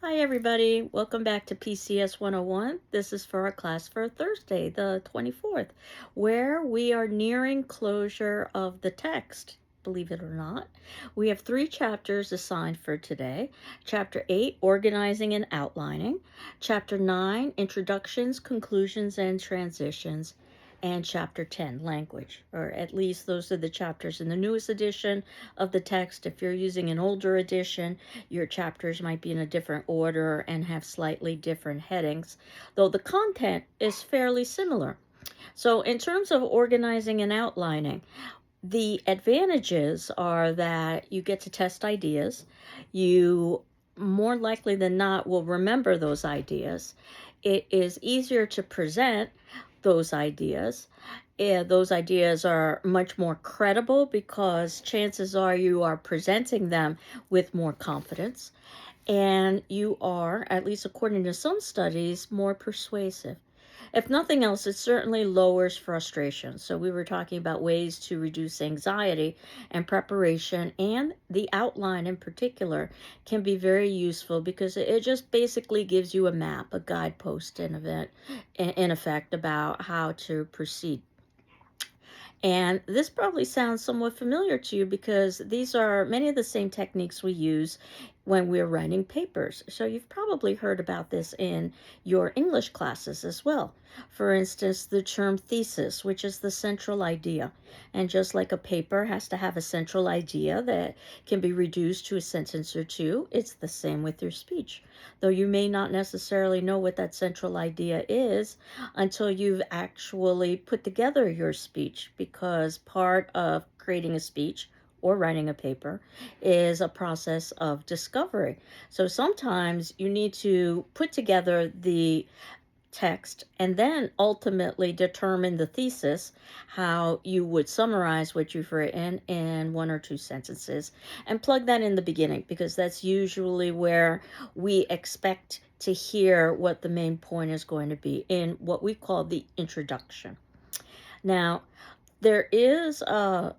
Hi, everybody. Welcome back to PCS 101. This is for our class for Thursday, the 24th, where we are nearing closure of the text. Believe it or not, we have 3 chapters assigned for today. Chapter 8, Organizing and Outlining. Chapter 9, Introductions, Conclusions, and Transitions. And Chapter 10, Language, or at least those are the chapters in the newest edition of the text. If you're using an older edition, your chapters might be in a different order and have slightly different headings, though the content is fairly similar. So, in terms of organizing and outlining, the advantages are that you get to test ideas. You more likely than not will remember those ideas. It is easier to present those ideas. Those ideas are much more credible because chances are you are presenting them with more confidence, and you are, at least according to some studies, more persuasive. If nothing else, it certainly lowers frustration. So, we were talking about ways to reduce anxiety, and preparation and the outline in particular can be very useful because it just basically gives you a map, a guidepost in effect about how to proceed. And this probably sounds somewhat familiar to you because these are many of the same techniques we use when we're writing papers. So you've probably heard about this in your English classes as well. For instance, the term thesis, which is the central idea. And just like a paper has to have a central idea that can be reduced to a sentence or two, it's the same with your speech. Though you may not necessarily know what that central idea is until you've actually put together your speech, because part of creating a speech or writing a paper is a process of discovery. So sometimes you need to put together the text and then ultimately determine the thesis, how you would summarize what you've written in 1 or 2 sentences, and plug that in the beginning because that's usually where we expect to hear what the main point is going to be in what we call the introduction. Now, there is a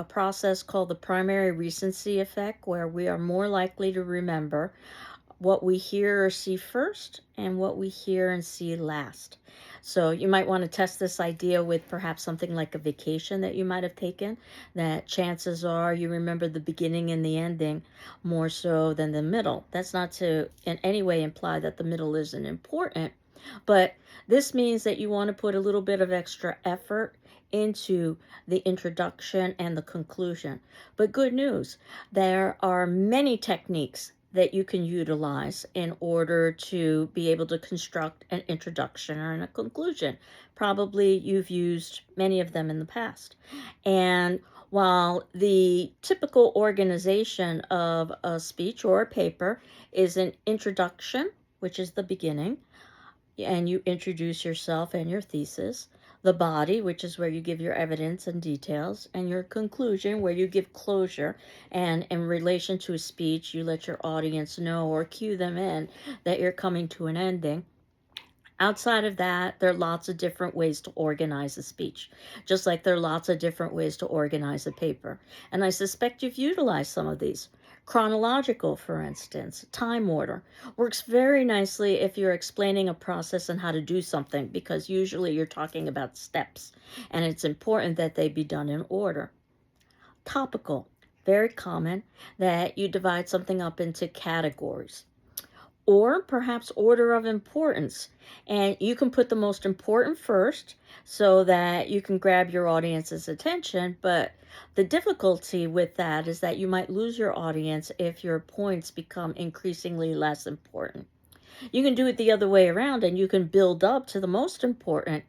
process called the primary recency effect where we are more likely to remember what we hear or see first and what we hear and see last. So you might want to test this idea with perhaps something like a vacation that you might have taken, that chances are you remember the beginning and the ending more so than the middle. That's not to in any way imply that the middle isn't important, but this means that you want to put a little bit of extra effort into the introduction and the conclusion. But good news, there are many techniques that you can utilize in order to be able to construct an introduction or a conclusion. Probably you've used many of them in the past. And while the typical organization of a speech or a paper is an introduction, which is the beginning, and you introduce yourself and your thesis, the body, which is where you give your evidence and details, and your conclusion, where you give closure, and in relation to a speech, you let your audience know or cue them in that you're coming to an ending. Outside of that, there are lots of different ways to organize a speech, just like there are lots of different ways to organize a paper. And I suspect you've utilized some of these. Chronological, for instance, time order, works very nicely if you're explaining a process and how to do something, because usually you're talking about steps, and it's important that they be done in order. Topical, very common that you divide something up into categories, or perhaps order of importance. And you can put the most important first so that you can grab your audience's attention. But the difficulty with that is that you might lose your audience if your points become increasingly less important. You can do it the other way around and you can build up to the most important,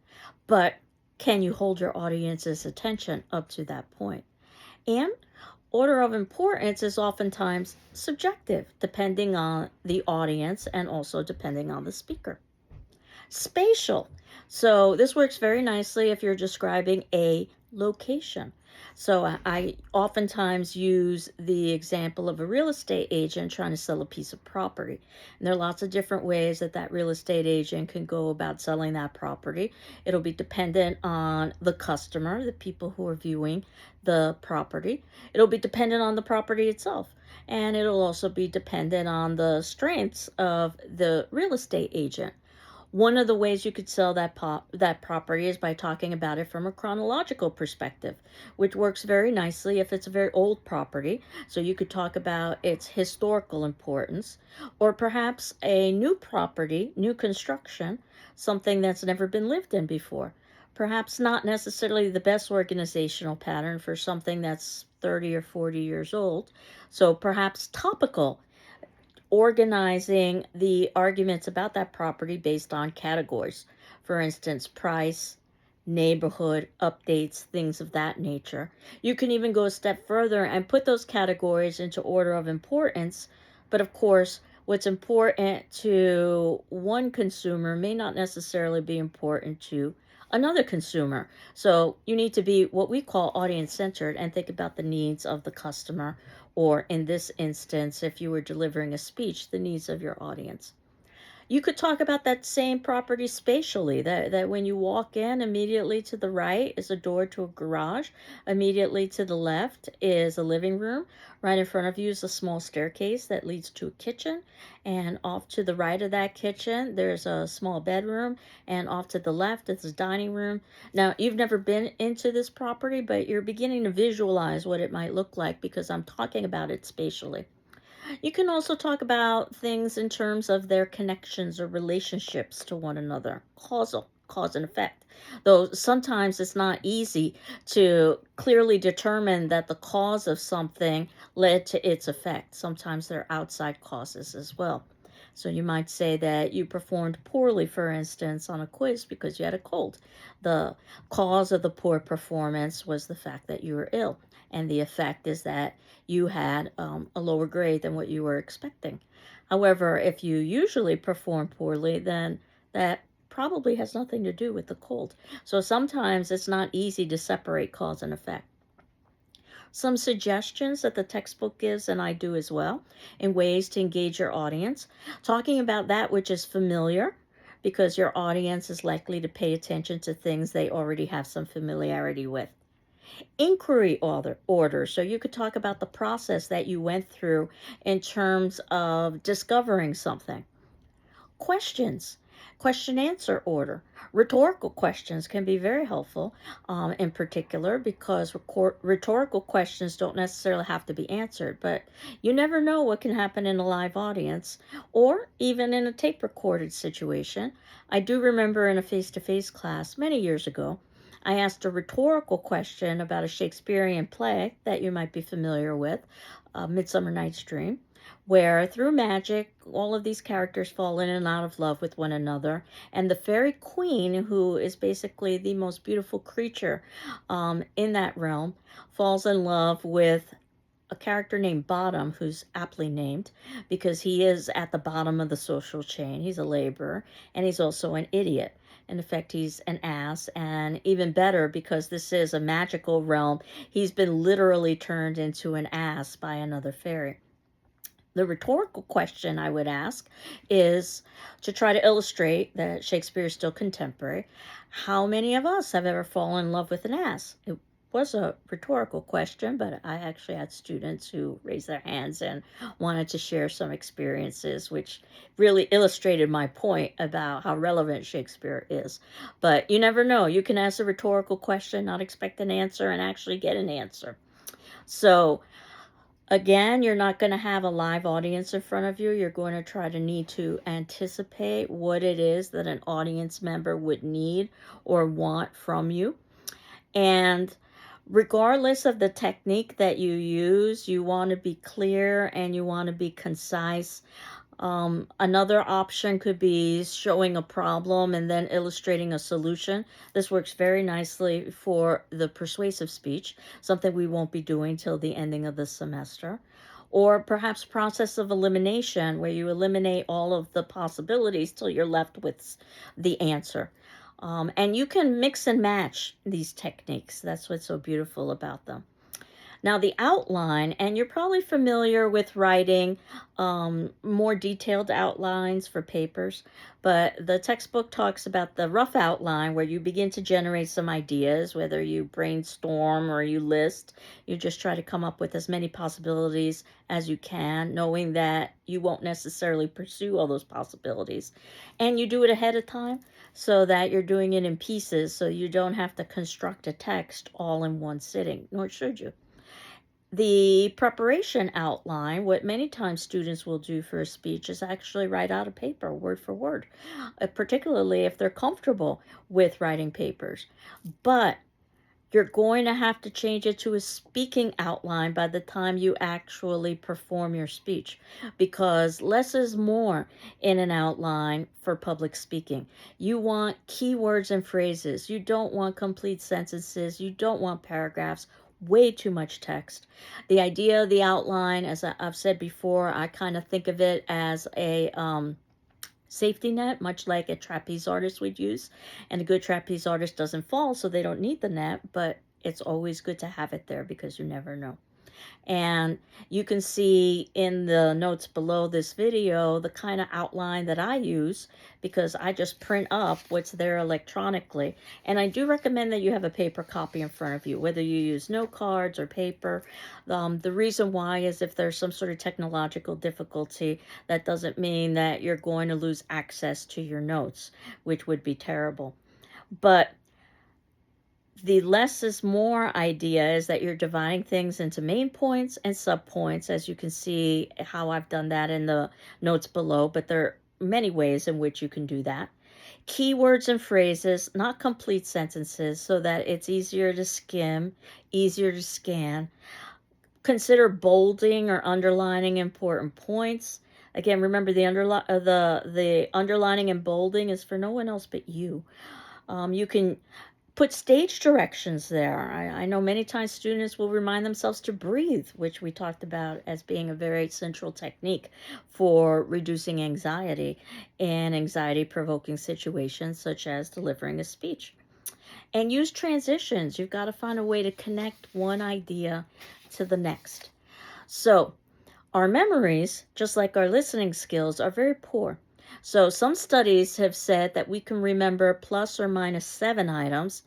but can you hold your audience's attention up to that point? And order of importance is oftentimes subjective, depending on the audience and also depending on the speaker. Spatial. So this works very nicely if you're describing a location. So I oftentimes use the example of a real estate agent trying to sell a piece of property. And there are lots of different ways that that real estate agent can go about selling that property. It'll be dependent on the customer, the people who are viewing the property. It'll be dependent on the property itself. And it'll also be dependent on the strengths of the real estate agent. One of the ways you could sell that property is by talking about it from a chronological perspective, which works very nicely if it's a very old property. So you could talk about its historical importance, or perhaps a new property, new construction, something that's never been lived in before. Perhaps not necessarily the best organizational pattern for something that's 30 or 40 years old. So perhaps topical, organizing the arguments about that property based on categories. For instance, price, neighborhood, updates, things of that nature. You can even go a step further and put those categories into order of importance. But of course, what's important to one consumer may not necessarily be important to another consumer. So you need to be what we call audience centered and think about the needs of the customer, or in this instance, if you were delivering a speech, the needs of your audience. You could talk about that same property spatially, that when you walk in, immediately to the right is a door to a garage, immediately to the left is a living room, right in front of you is a small staircase that leads to a kitchen, and off to the right of that kitchen there's a small bedroom, and off to the left is a dining room. Now, you've never been into this property, but you're beginning to visualize what it might look like because I'm talking about it spatially. You can also talk about things in terms of their connections or relationships to one another, causal, cause and effect. Though sometimes it's not easy to clearly determine that the cause of something led to its effect. Sometimes there are outside causes as well. So you might say that you performed poorly, for instance, on a quiz because you had a cold. The cause of the poor performance was the fact that you were ill, and the effect is that you had a lower grade than what you were expecting. However, if you usually perform poorly, then that probably has nothing to do with the cold. So sometimes it's not easy to separate cause and effect. Some suggestions that the textbook gives, and I do as well, in ways to engage your audience, talking about that which is familiar, because your audience is likely to pay attention to things they already have some familiarity with. Inquiry order. So you could talk about the process that you went through in terms of discovering something. Questions, question answer order. Rhetorical questions can be very helpful, in particular, because rhetorical questions don't necessarily have to be answered, but you never know what can happen in a live audience or even in a tape recorded situation. I do remember in a face to face class many years ago, I asked a rhetorical question about a Shakespearean play that you might be familiar with, Midsummer Night's Dream, where through magic, all of these characters fall in and out of love with one another. And the fairy queen, who is basically the most beautiful creature in that realm, falls in love with a character named Bottom, who's aptly named because he is at the bottom of the social chain. He's a laborer, and he's also an idiot. In effect, he's an ass, and even better, because this is a magical realm, he's been literally turned into an ass by another fairy. The rhetorical question I would ask is, to try to illustrate that Shakespeare is still contemporary, how many of us have ever fallen in love with an ass? It was a rhetorical question, but I actually had students who raised their hands and wanted to share some experiences, which really illustrated my point about how relevant Shakespeare is. But you never know. You can ask a rhetorical question, not expect an answer, and actually get an answer. So again, you're not going to have a live audience in front of you. You're going to try to need to anticipate what it is that an audience member would need or want from you. And regardless of the technique that you use, you want to be clear and you want to be concise. Another option could be showing a problem and then illustrating a solution. This works very nicely for the persuasive speech, something we won't be doing till the ending of the semester. Or perhaps process of elimination, where you eliminate all of the possibilities till you're left with the answer. And you can mix and match these techniques. That's what's so beautiful about them. Now, the outline, and you're probably familiar with writing more detailed outlines for papers, but the textbook talks about the rough outline where you begin to generate some ideas, whether you brainstorm or you list. You just try to come up with as many possibilities as you can, knowing that you won't necessarily pursue all those possibilities. And you do it ahead of time so that you're doing it in pieces so you don't have to construct a text all in one sitting, nor should you. The preparation outline, what many times students will do for a speech is actually write out a paper word for word, particularly if they're comfortable with writing papers. But you're going to have to change it to a speaking outline by the time you actually perform your speech, because less is more in an outline for public speaking. You want keywords and phrases. You don't want complete sentences. You don't want paragraphs. Way too much text. The idea of the outline, as I've said before, I kind of think of it as a safety net, much like a trapeze artist would use. And a good trapeze artist doesn't fall, so they don't need the net, but it's always good to have it there because you never know. And you can see in the notes below this video the kind of outline that I use, because I just print up what's there electronically. And I do recommend that you have a paper copy in front of you, whether you use note cards or paper. The reason why is if there's some sort of technological difficulty, that doesn't mean that you're going to lose access to your notes, which would be terrible. But the less is more idea is that you're dividing things into main points and subpoints, as you can see how I've done that in the notes below, but there are many ways in which you can do that. Keywords and phrases, not complete sentences, so that it's easier to skim, easier to scan. Consider bolding or underlining important points. Again, remember the underlining and bolding is for no one else but you. You can put stage directions there. I know many times students will remind themselves to breathe, which we talked about as being a very central technique for reducing anxiety in anxiety-provoking situations such as delivering a speech. And use transitions. You've got to find a way to connect one idea to the next. So our memories, just like our listening skills, are very poor. So some studies have said that we can remember plus or minus 7 items.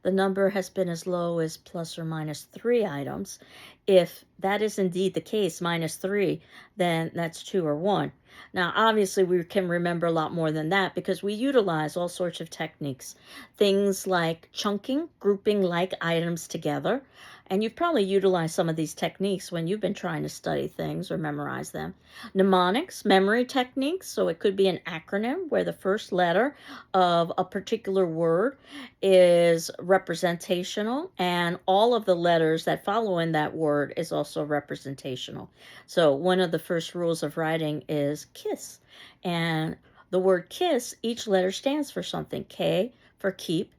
The number has been as low as plus or minus 3 items. If that is indeed the case, minus 3, then that's 2 or 1. Now, obviously, we can remember a lot more than that because we utilize all sorts of techniques. Things like chunking, grouping like items together. And you've probably utilized some of these techniques when you've been trying to study things or memorize them. Mnemonics, memory techniques. So it could be an acronym where the first letter of a particular word is representational, and all of the letters that follow in that word is also representational. So one of the first rules of writing is KISS. And the word KISS, each letter stands for something. K for keep,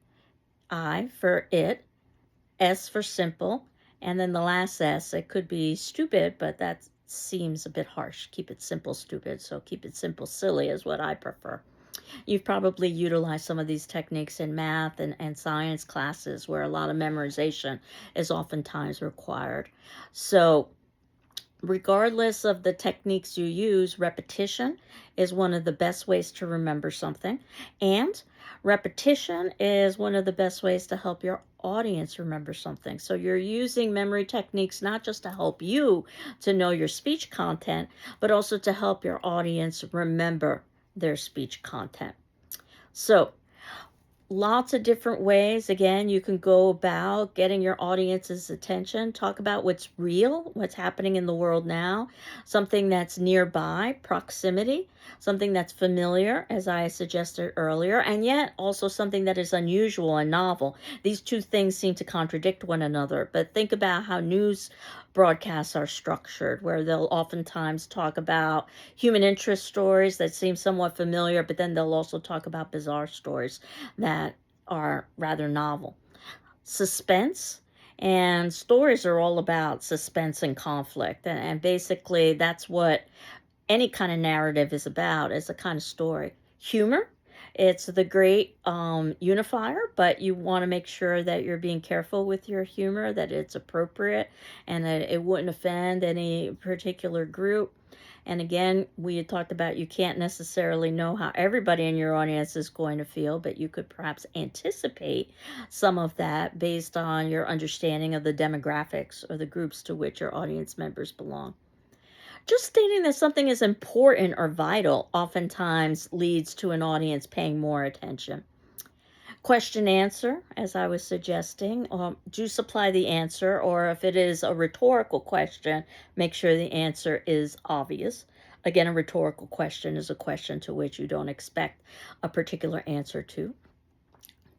I for it, S for simple, and then the last S, it could be stupid, but that seems a bit harsh. Keep it simple, stupid. So keep it simple, silly is what I prefer. You've probably utilized some of these techniques in math and science classes where a lot of memorization is oftentimes required. So regardless of the techniques you use, repetition is one of the best ways to remember something. And repetition is one of the best ways to help your audience remember something. So you're using memory techniques not just to help you to know your speech content, but also to help your audience remember their speech content. So lots of different ways. Again, you can go about getting your audience's attention. Talk about what's real, what's happening in the world now, something that's nearby, proximity, something that's familiar, as I suggested earlier, and yet also something that is unusual and novel. These two things seem to contradict one another, but think about how news broadcasts are structured, where they'll oftentimes talk about human interest stories that seem somewhat familiar, but then they'll also talk about bizarre stories that are rather novel. Suspense and stories are all about suspense and conflict, and basically that's what any kind of narrative is about, is a kind of story. Humor It's the great unifier, but you want to make sure that you're being careful with your humor, that it's appropriate, and that it wouldn't offend any particular group. And again, we had talked about you can't necessarily know how everybody in your audience is going to feel, but you could perhaps anticipate some of that based on your understanding of the demographics or the groups to which your audience members belong. Just stating that something is important or vital oftentimes leads to an audience paying more attention. Question answer, as I was suggesting, do supply the answer, or if it is a rhetorical question, make sure the answer is obvious. Again, a rhetorical question is a question to which you don't expect a particular answer to.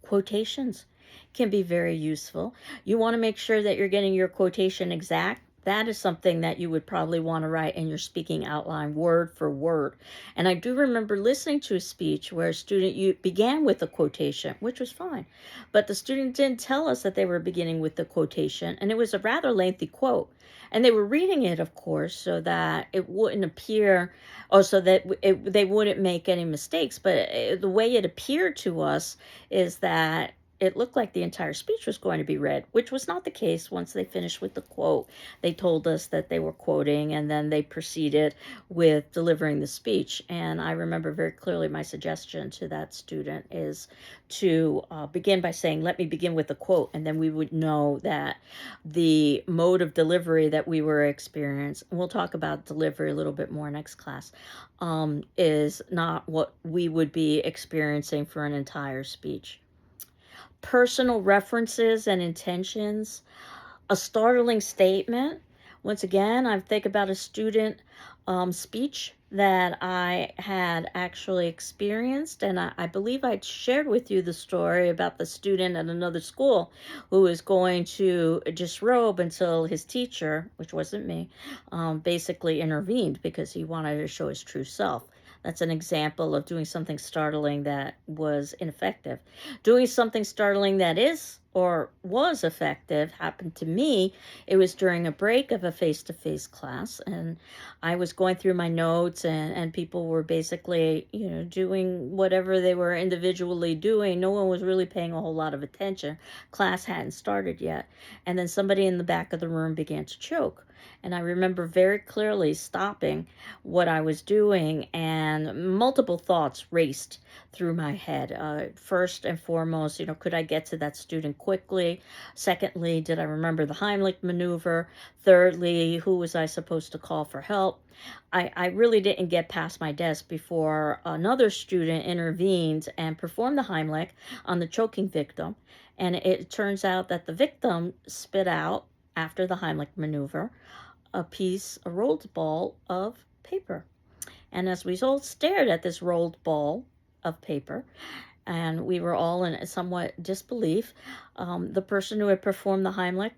Quotations can be very useful. You want to make sure that you're getting your quotation exact. That is something that you would probably want to write in your speaking outline word for word. And I do remember listening to a speech where a student began with a quotation, which was fine. But the student didn't tell us that they were beginning with the quotation, and it was a rather lengthy quote. And they were reading it, of course, so that it wouldn't appear, or so that they wouldn't make any mistakes. But the way it appeared to us is that it looked like the entire speech was going to be read, which was not the case. Once they finished with the quote, they told us that they were quoting, and then they proceeded with delivering the speech. And I remember very clearly my suggestion to that student is to begin by saying, let me begin with a quote, and then we would know that the mode of delivery that we were experiencing, and we'll talk about delivery a little bit more next class, is not what we would be experiencing for an entire speech. Personal references and intentions, a startling statement. Once again, I think about a student speech that I had actually experienced, and I believe I'd shared with you the story about the student at another school who was going to disrobe until his teacher, which wasn't me, basically intervened because he wanted to show his true self. That's an example of doing something startling that was ineffective. Doing something startling that is or was effective happened to me. It was during a break of a face-to-face class, and I was going through my notes, and people were basically, doing whatever they were individually doing. No one was really paying a whole lot of attention. Class hadn't started yet. And then somebody in the back of the room began to choke. And I remember very clearly stopping what I was doing, and multiple thoughts raced through my head. First and foremost, could I get to that student quickly? Secondly, did I remember the Heimlich maneuver? Thirdly, who was I supposed to call for help? I really didn't get past my desk before another student intervened and performed the Heimlich on the choking victim. And it turns out that the victim spit out, after the Heimlich maneuver, a rolled ball of paper. And as we all stared at this rolled ball of paper, and we were all in somewhat disbelief, the person who had performed the Heimlich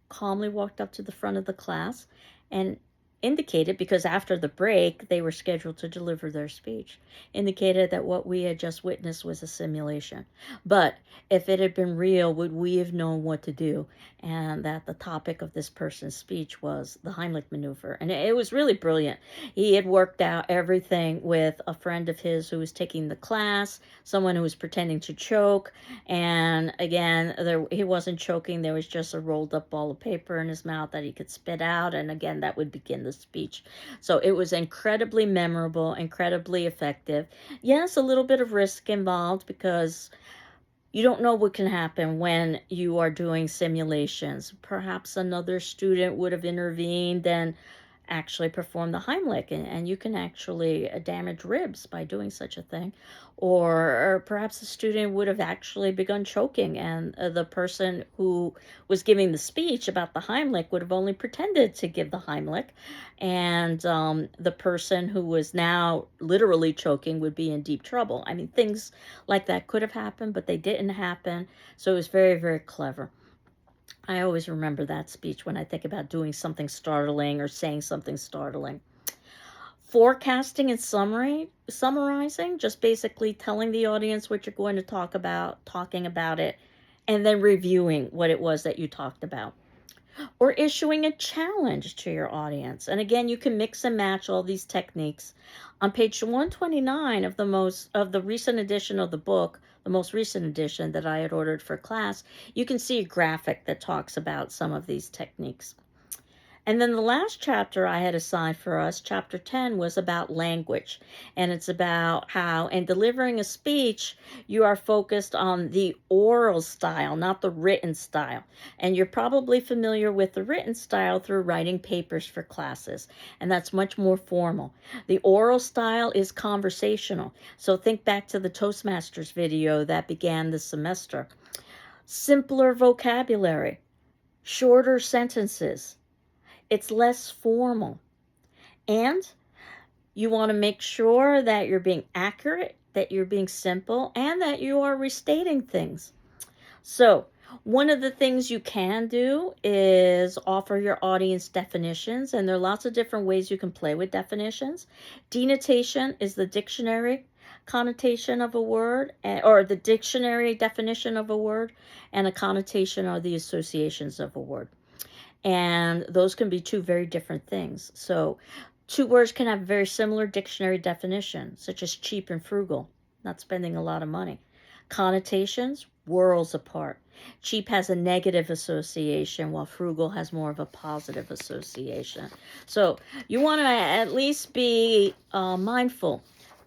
calmly walked up to the front of the class and indicated, because after the break they were scheduled to deliver their speech, indicated that what we had just witnessed was a simulation. But if it had been real, would we have known what to do? And that the topic of this person's speech was the Heimlich maneuver. And it was really brilliant. He had worked out everything with a friend of his who was taking the class, someone who was pretending to choke. And again, he wasn't choking. There was just a rolled up ball of paper in his mouth that he could spit out. And again, that would begin the speech. So it was incredibly memorable, incredibly effective. Yes, a little bit of risk involved, because you don't know what can happen when you are doing simulations. Perhaps another student would have intervened and actually perform the Heimlich, and you can actually damage ribs by doing such a thing. Or perhaps the student would have actually begun choking, and the person who was giving the speech about the Heimlich would have only pretended to give the Heimlich, and the person who was now literally choking would be in deep trouble. I mean, things like that could have happened, but they didn't happen. So it was very, very clever. I always remember that speech when I think about doing something startling or saying something startling. Forecasting and summarizing, just basically telling the audience what you're going to talk about, talking about it, and then reviewing what it was that you talked about. or issuing a challenge to your audience. And again, you can mix and match all these techniques. On page 129 of the recent edition of the book, the most recent edition that I had ordered for class, you can see a graphic that talks about some of these techniques. And then the last chapter I had assigned for us, chapter 10, was about language. And it's about how, in delivering a speech, you are focused on the oral style, not the written style. And you're probably familiar with the written style through writing papers for classes. And that's much more formal. The oral style is conversational. So think back to the Toastmasters video that began this semester. Simpler vocabulary, shorter sentences. It's less formal. And you want to make sure that you're being accurate, that you're being simple, and that you are restating things. So, one of the things you can do is offer your audience definitions, and there are lots of different ways you can play with definitions. Denotation is the dictionary connotation of a word, or the dictionary definition of a word, and a connotation are the associations of a word. And those can be two very different things. So two words can have very similar dictionary definitions, such as cheap and frugal, not spending a lot of money. Connotations, worlds apart. Cheap has a negative association, while frugal has more of a positive association. So you want to at least be mindful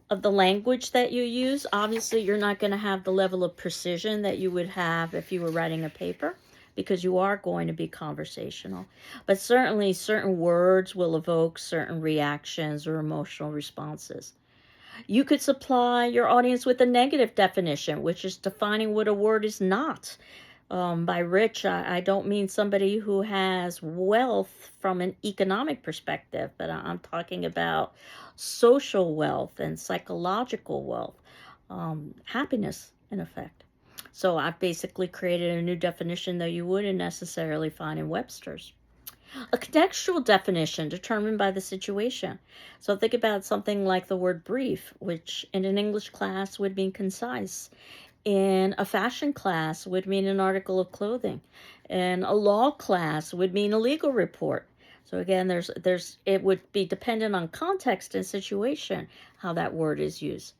of the language that you use. Obviously, you're not going to have the level of precision that you would have if you were writing a paper, because you are going to be conversational. But certainly certain words will evoke certain reactions or emotional responses. You could supply your audience with a negative definition, which is defining what a word is not. By rich, I don't mean somebody who has wealth from an economic perspective, but I'm talking about social wealth and psychological wealth, happiness, in effect. So I've basically created a new definition that you wouldn't necessarily find in Webster's. A contextual definition determined by the situation. So think about something like the word brief, which in an English class would mean concise. In a fashion class would mean an article of clothing. In a law class would mean a legal report. So again, it would be dependent on context and situation how that word is used.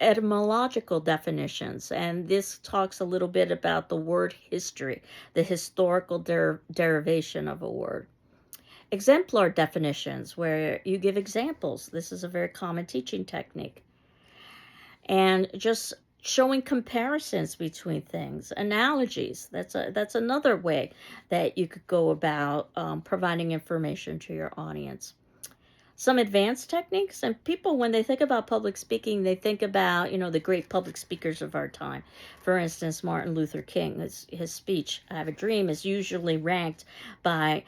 Etymological definitions, and this talks a little bit about the word history, the historical derivation of a word. Exemplar definitions, where you give examples. This is a very common teaching technique. And just showing comparisons between things, analogies. That's another way that you could go about providing information to your audience. Some advanced techniques, and people, when they think about public speaking, they think about, the great public speakers of our time. For instance, Martin Luther King, his speech, I Have a Dream, is usually ranked by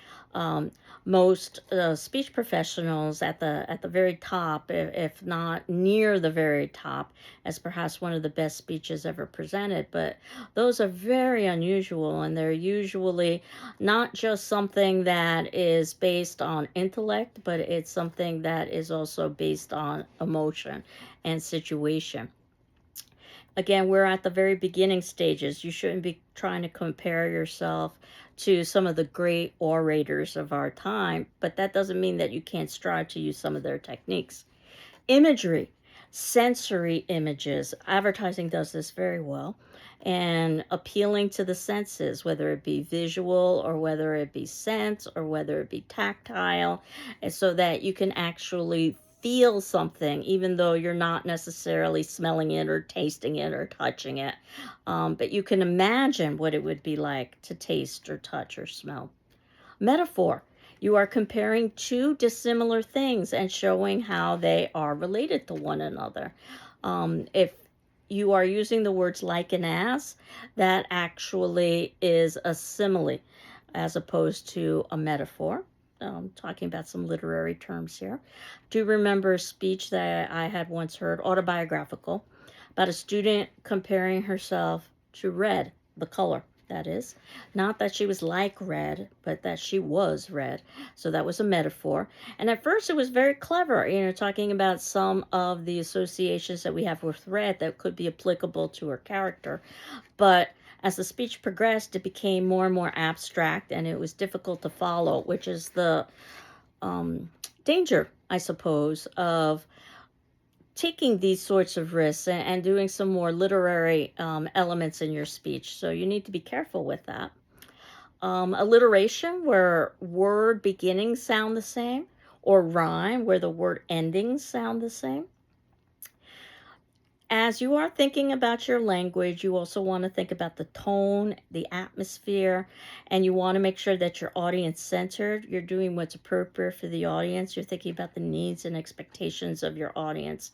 most speech professionals at the very top, if not near the very top, as perhaps one of the best speeches ever presented. But those are very unusual, and they're usually not just something that is based on intellect, but it's something that is also based on emotion and situation. Again, we're at the very beginning stages. You shouldn't be trying to compare yourself to some of the great orators of our time, but that doesn't mean that you can't strive to use some of their techniques. Imagery, sensory images. Advertising does this very well. And appealing to the senses, whether it be visual or whether it be scent or whether it be tactile, and so that you can actually feel something, even though you're not necessarily smelling it or tasting it or touching it. But you can imagine what it would be like to taste or touch or smell. Metaphor. You are comparing two dissimilar things and showing how they are related to one another. If you are using the words like and as, that actually is a simile as opposed to a metaphor. Talking about some literary terms here. Do remember a speech that I had once heard, autobiographical, about a student comparing herself to red, the color, that is. Not that she was like red, but that she was red. So that was a metaphor. And at first it was very clever, talking about some of the associations that we have with red that could be applicable to her character. But As the speech progressed, it became more and more abstract and it was difficult to follow, which is the um, danger, I suppose, of taking these sorts of risks and doing some more literary elements in your speech. So you need to be careful with that. Alliteration, where word beginnings sound the same, or rhyme, where the word endings sound the same. As you are thinking about your language, you also want to think about the tone, the atmosphere, and you want to make sure that you're audience centered. You're doing what's appropriate for the audience. You're thinking about the needs and expectations of your audience.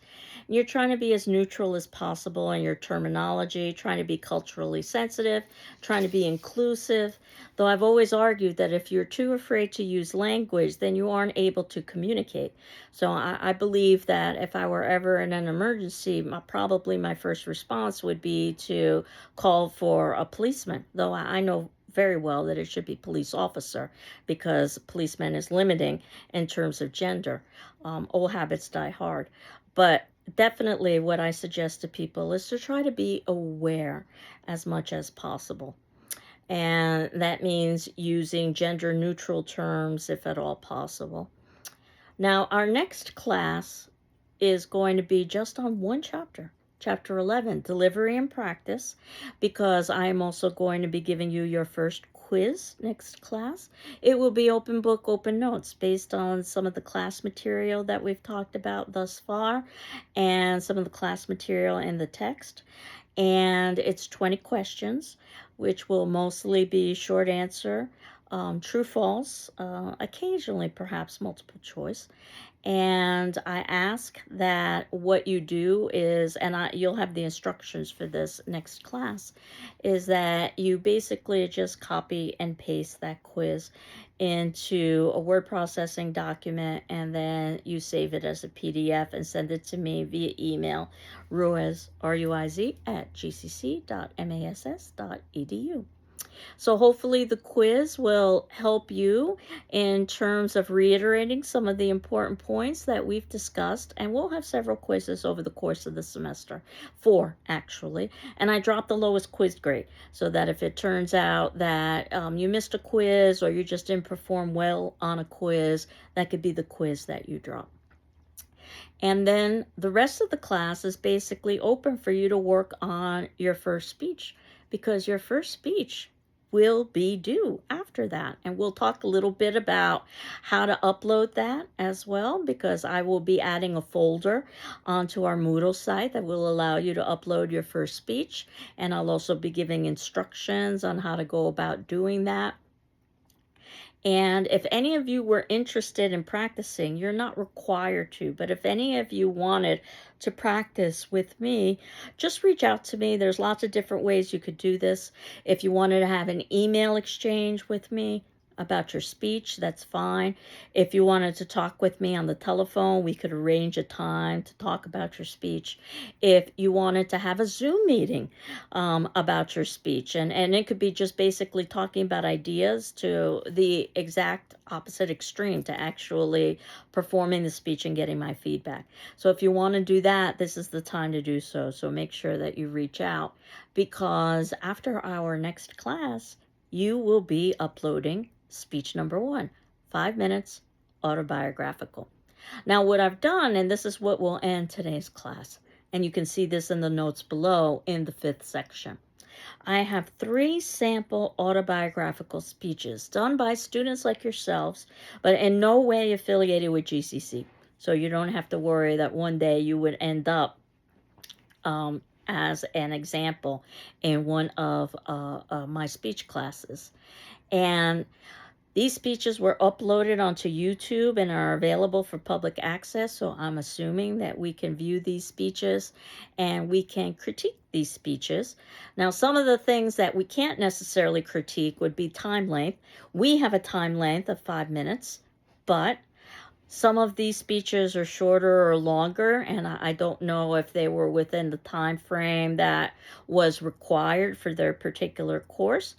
You're trying to be as neutral as possible in your terminology, trying to be culturally sensitive, trying to be inclusive. Though I've always argued that if you're too afraid to use language, then you aren't able to communicate. So I believe that if I were ever in an emergency, probably my first response would be to call for a policeman, though I know very well that it should be police officer because policeman is limiting in terms of gender. Old habits die hard. But definitely what I suggest to people is to try to be aware as much as possible. And that means using gender neutral terms if at all possible. Now, our next class is going to be just on one chapter, chapter 11, Delivery and Practice, because I am also going to be giving you your first quiz next class. It will be open book, open notes based on some of the class material that we've talked about thus far and some of the class material in the text. And it's 20 questions, which will mostly be short answer, true, false, occasionally perhaps multiple choice. And I ask that what you do is, and you'll have the instructions for this next class, is that you basically just copy and paste that quiz into a word processing document, and then you save it as a PDF and send it to me via email, Ruiz, R-U-I-Z, at gcc.mass.edu. So hopefully the quiz will help you in terms of reiterating some of the important points that we've discussed. And we'll have several quizzes over the course of the semester, 4 actually. And I dropped the lowest quiz grade so that if it turns out that you missed a quiz or you just didn't perform well on a quiz, that could be the quiz that you drop. And then the rest of the class is basically open for you to work on your first speech, because your first speech will be due after that. And we'll talk a little bit about how to upload that as well, because I will be adding a folder onto our Moodle site that will allow you to upload your first speech. And I'll also be giving instructions on how to go about doing that. And if any of you were interested in practicing, you're not required to, but if any of you wanted to practice with me, just reach out to me. There's lots of different ways you could do this. If you wanted to have an email exchange with me about your speech, that's fine. If you wanted to talk with me on the telephone, we could arrange a time to talk about your speech. If you wanted to have a Zoom meeting about your speech, and it could be just basically talking about ideas to the exact opposite extreme to actually performing the speech and getting my feedback. So if you want to do that, this is the time to do so. So make sure that you reach out, because after our next class, you will be uploading speech number 1, 5 minutes, autobiographical. Now, what I've done, and this is what will end today's class, and you can see this in the notes below in the 5th section. I have 3 sample autobiographical speeches done by students like yourselves, but in no way affiliated with GCC. So you don't have to worry that one day you would end up as an example in one of my speech classes. And these speeches were uploaded onto YouTube and are available for public access, so I'm assuming that we can view these speeches and we can critique these speeches. Now, some of the things that we can't necessarily critique would be time length. We have a time length of 5 minutes, but some of these speeches are shorter or longer, and I don't know if they were within the time frame that was required for their particular course.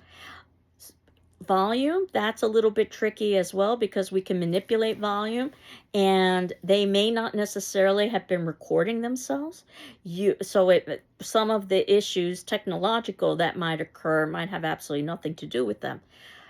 volume, that's a little bit tricky as well because we can manipulate volume and they may not necessarily have been recording themselves. Some of the issues technological that might occur might have absolutely nothing to do with them.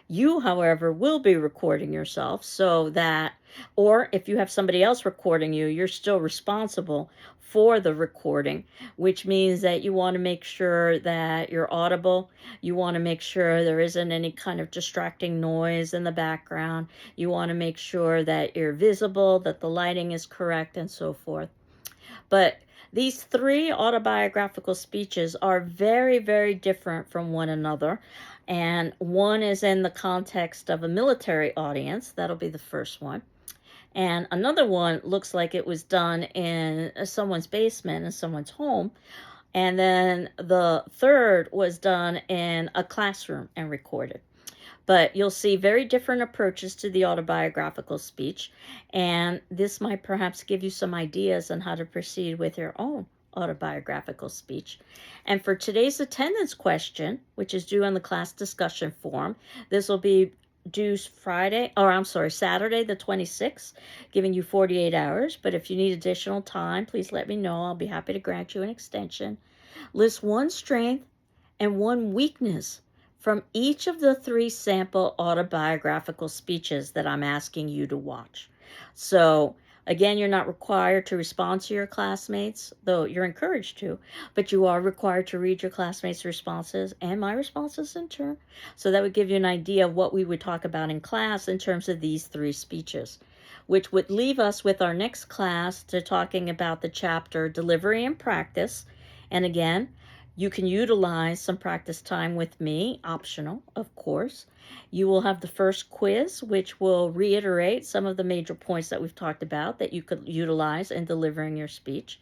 You, however, will be recording yourself so that, or if you have somebody else recording you, you're still responsible for the recording, which means that you want to make sure that you're audible. You want to make sure there isn't any kind of distracting noise in the background. You want to make sure that you're visible, that the lighting is correct, and so forth. But these three autobiographical speeches are very, very different from one another. And one is in the context of a military audience. That'll be the first one. And another one looks like it was done in someone's basement, in someone's home. And then the third was done in a classroom and recorded. But you'll see very different approaches to the autobiographical speech, and this might perhaps give you some ideas on how to proceed with your own autobiographical speech. And for today's attendance question, which is due on the class discussion form, this will be due Saturday the 26th, giving you 48 hours. But if you need additional time, please let me know. I'll be happy to grant you an extension. List one strength and one weakness from each of the three sample autobiographical speeches that I'm asking you to watch. So, again, you're not required to respond to your classmates, though you're encouraged to, but you are required to read your classmates' responses and my responses in turn. So that would give you an idea of what we would talk about in class in terms of these three speeches, which would leave us with our next class to talking about the chapter Delivery and Practice. And again, you can utilize some practice time with me, optional, of course. You will have the first quiz, which will reiterate some of the major points that we've talked about that you could utilize in delivering your speech.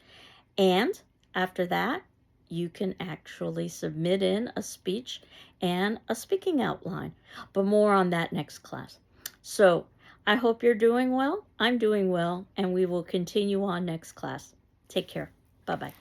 And after that, you can actually submit in a speech and a speaking outline. But more on that next class. So I hope you're doing well. I'm doing well, and we will continue on next class. Take care. Bye-bye.